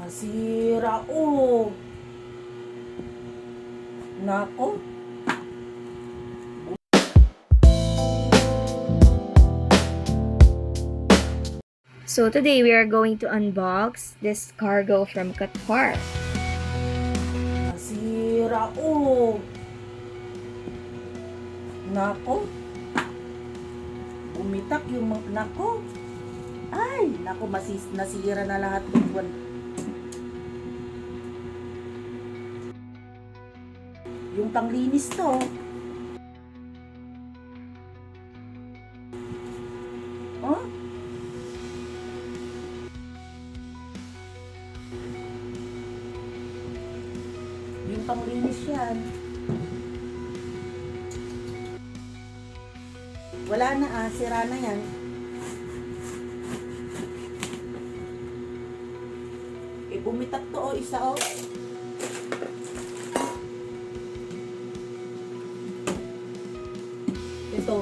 Nasira, oh. Nako. So today we are going to unbox this cargo from Qatar. Nasira, oh. Nako. Umitak yung nako. Ay, nako, nasira na lahat ng buwan. Yung panglinis to. Oh? Yung panglinis yan. Wala na, sira na yan. Bumitak to, oh, isa, oh. Ito.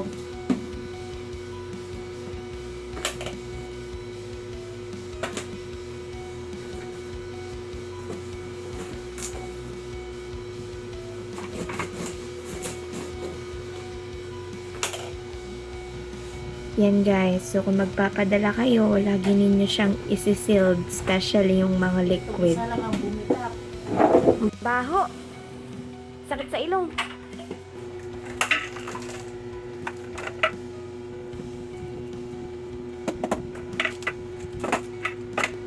Yan guys, so kung magpapadala kayo, lagi ninyo siyang isi-sealed, especially yung mga liquid. Isa lang ang bumitak. Baho! Sakit sa ilong!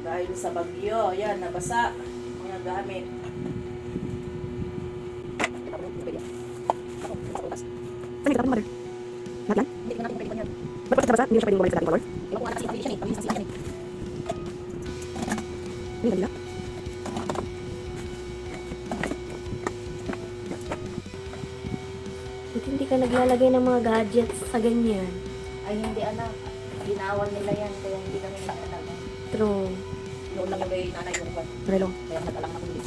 Dahil sa bagyo, yan, nabasa mga gamit. Saan yung mother? Lahat yan? Hindi ko natin pwede pa yan. Ba't pagkat nabasa, hindi mo siya pwedeng bumalik sa dating color? Ewan ko nga kasi siya eh, pabilis kasi yan eh. Hindi kanila. Buti hindi ka naglalagay ng mga gadgets sa ganyan. Ay hindi anak, ginawan nila yan, kaya hindi kami nagalaga. True. Noon lang yung nanay yung kwan, Relo. kaya nag-alang na kundi.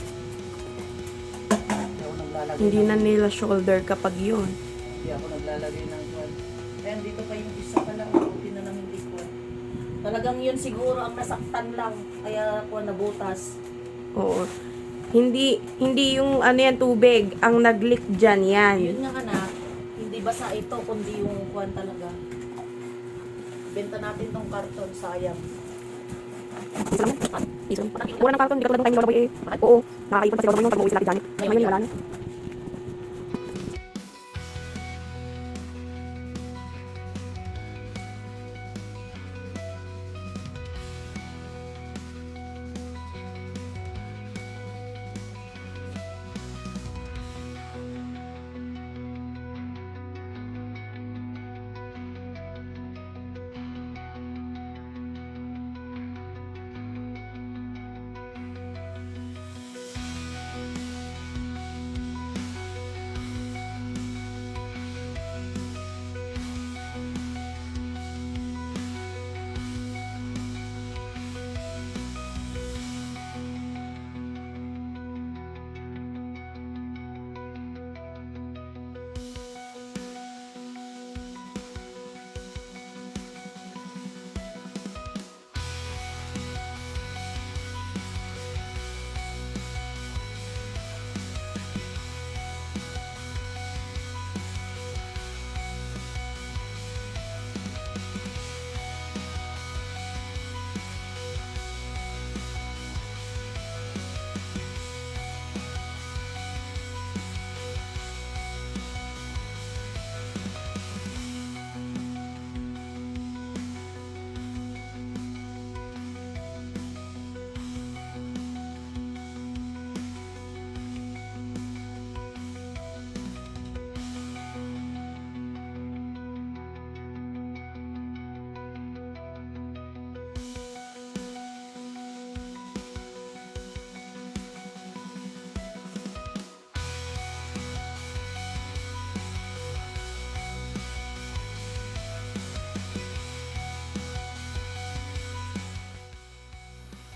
Hindi ako naglalagay Hindi na ng, nila shoulder kapag yun. hindi ako naglalagay ng kwan. Kaya dito pa yung isa pala, buti na lang hindi kwan. Talagang yun siguro ang nasaktan lang, kaya kwan nabutas. Oo. Hindi yung ano yan, tubig. Ang nag-leak dyan yan. Yun nga anak, hindi basa ito, kundi yung kwan talaga. Benta natin tong karton, sayang. Isa lang yan. Isa lang. Wala ng karton, hindi ka tulad ng time ni Lola Boy eh. Oo. Nakakaipon pa si Lola Boy yun pag mauwi sila Janet. Ngayon wala na.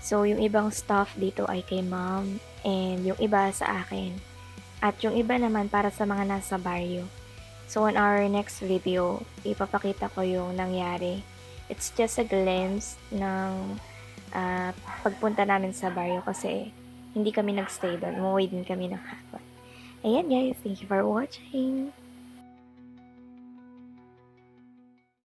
So, yung ibang stuff dito ay kay mom and yung iba sa akin. At yung iba naman para sa mga nasa barrio. So, on our next video, ipapakita ko yung nangyari. It's just a glimpse ng pagpunta namin sa baryo kasi hindi kami nagstay doon. Umuwi din kami ng hapon. Ayan guys, thank you for watching.